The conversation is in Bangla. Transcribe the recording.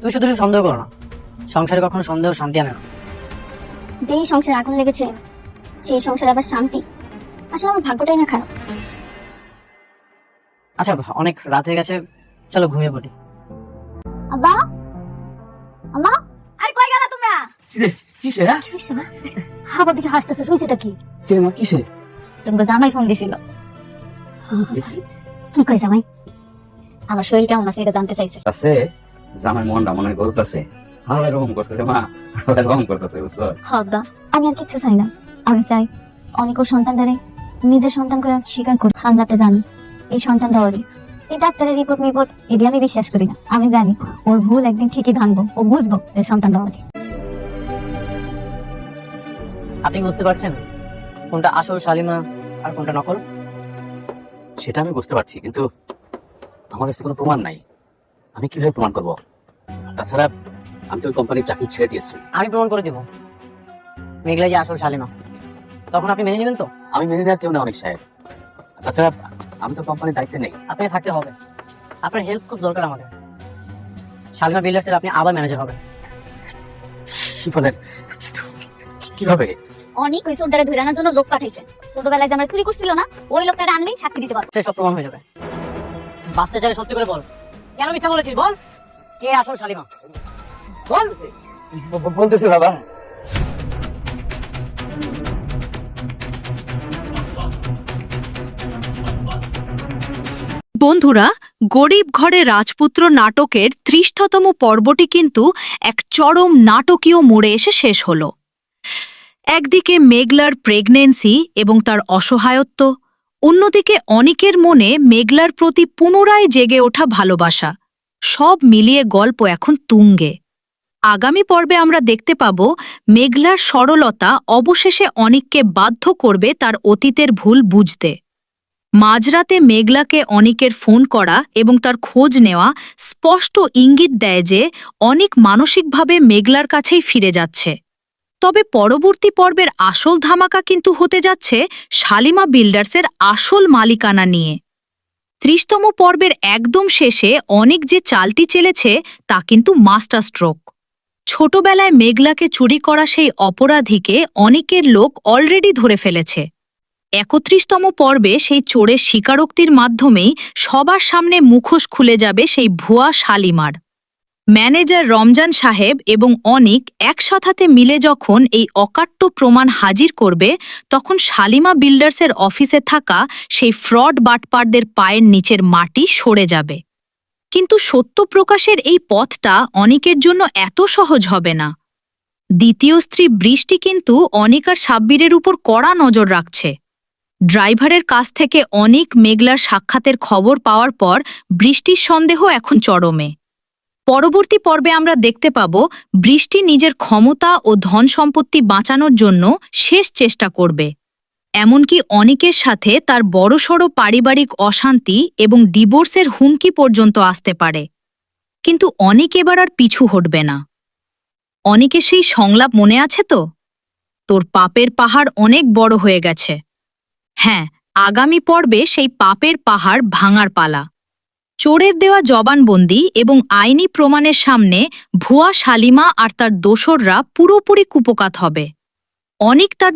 তুমি শুধু শুধু সন্দেহ করো না, সংসারে কখনো সন্দেহ শান্তি আনে না। যেই সংসারে আগুন লেগেছে সেই সংসারে আবার শান্তি, আসলে আমার ভাগ্যটাই না খারাপ। আচ্ছা, অনেক রাত হয়ে গেছে, চলো ঘুমিয়ে পড়ি। আব্বা, আম্মা, আর কই গেলা তোমরা? কিসে? কি হইছে না? আবার দিকে হাসতেছো, হইছেটা কি? কে মা কিসে? তোমাকে জামাই ফোন দিছিল। কি কই জামাই? আমার শরীর কেমন আছে এটা জানতে চাইছে। আছে জামাই মনটা মনে বলতেছে হাওয়া রকম করছে রে মা, হাওয়া রকম করতেছে বুঝছো? হব্বা, আমি আর কিছু চাই না। আমি চাই অনেক ওর সন্তানটারে নিজের সন্তান করে স্বীকার করি। আমি যাতে জানি এই সন্তানটা ওরই। এই ডাক্তারের রিপোর্ট এটি আমি বিশ্বাস করি না। আমি জানি ওর ভুল একদিন ঠিকই ভাঙবো, ও বুঝবো এই সন্তানটা ওরই। আপনি বুঝতে পারছেন কোনটা আসল শালিমা আর কোনটা নকল? সেটা আমি বুঝতে পারছি, কিন্তু আমার কাছে কোনো প্রমাণ নাই। আমি কিভাবে প্রমাণ করবো? তাছাড়া আমি তো ওই কোম্পানির চাকরি ছেড়ে দিয়েছি। আমি প্রমাণ করে দিব মেঘলাই যে আসল শালিমা। তখন আপনি মেনে নেবেন তো? আমি মেনে নেওয়ার কেউ না অনেক সাহেব। তাছাড়া আমি তো কোম্পানির দায়িত্বে নেই। আপনাকে থাকতে হবে, আপনার হেল্প খুব দরকার আমাদের। শালিমা বিল্ডার্সের আপনি আবার ম্যানেজার হবেন। কি বলেন? কিভাবে? অনেক ওই চোরটারে ধরে আনার জন্য লোক পাঠাইছে। ছোটবেলায় যে আমরা চুরি করছিল না, ওই লোকটারে আনলেই সাক্ষী দিতে পারবো। সে সব প্রমাণ হয়ে যাবে। বাঁচতে চাইলে সত্যি করে বল, কেন মিথ্যা বলেছিস? বল, কে আসল শালিমা? বল। বলতেছি বাবা। বন্ধুরা, গরিব ঘরে রাজপুত্র নাটকের ৩০তম পর্বটি কিন্তু এক চরম নাটকীয় মোড়ে এসে শেষ হল। একদিকে মেঘলার প্রেগন্যান্সি এবং তার অসহায়ত্ব, অন্যদিকে অনিকের মনে মেঘলার প্রতি পুনরায় জেগে ওঠা ভালোবাসা, সব মিলিয়ে গল্প এখন তুঙ্গে। আগামী পর্বে আমরা দেখতে পাব মেঘলার সরলতা অবশেষে অনিককে বাধ্য করবে তার অতীতের ভুল বুঝতে। মাঝরাতে মেঘলাকে অনিকের ফোন করা এবং তার খোঁজ নেওয়া স্পষ্ট ইঙ্গিত দেয় যে অনিক মানসিকভাবে মেঘলার কাছেই ফিরে যাচ্ছে। তবে পরবর্তী পর্বের আসল ধামাকা কিন্তু হতে যাচ্ছে শালিমা বিল্ডার্সের আসল মালিকানা নিয়ে। ৩০তম পর্বের একদম শেষে অনিক যে চালটি চেলেছে তা কিন্তু মাস্টার স্ট্রোক। ছোটবেলায় মেঘলাকে চুরি করা সেই অপরাধীকে অনিকের লোক অলরেডি ধরে ফেলেছে। ৩১তম পর্বে সেই চোরের স্বীকারোক্তির মাধ্যমেই সবার সামনে মুখোশ খুলে যাবে সেই ভুয়া শালিমার। ম্যানেজার রমজান সাহেব এবং অনিক একসাথে মিলে যখন এই অকাট্য প্রমাণ হাজির করবে, তখন শালিমা বিল্ডার্সের অফিসে থাকা সেই ফ্রড বাটপারদের পায়ের নিচের মাটি সরে যাবে। কিন্তু সত্য প্রকাশের এই পথটা অনিকের জন্য এত সহজ হবে না। দ্বিতীয় স্ত্রী বৃষ্টি কিন্তু অনিক আর সাব্বিরের উপর কড়া নজর রাখছে। ড্রাইভারের কাছ থেকে অনিক মেঘলার সাক্ষাতের খবর পাওয়ার পর বৃষ্টির সন্দেহ এখন চরমে। পরবর্তী পর্বে আমরা দেখতে পাব বৃষ্টি নিজের ক্ষমতা ও ধন সম্পত্তি বাঁচানোর জন্য শেষ চেষ্টা করবে। এমনকি অনিকের সাথে তার বড়সড় পারিবারিক অশান্তি এবং ডিভোর্সের হুমকি পর্যন্ত আসতে পারে। কিন্তু অনিক এবার আর পিছু হটবে না। অনিকের সেই সংলাপ মনে আছে তো? তোর পাপের পাহাড় অনেক বড় হয়ে গেছে। হ্যাঁ, আগামী পর্বে সেই পাপের পাহাড় ভাঙার পালা। চোরের দেওয়া জবানবন্দি এবং আইনি প্রমাণের সামনে ভুয়া শালিমা আর তার দোসররা পুরোপুরি কুপোকাত হবে। অনিক তার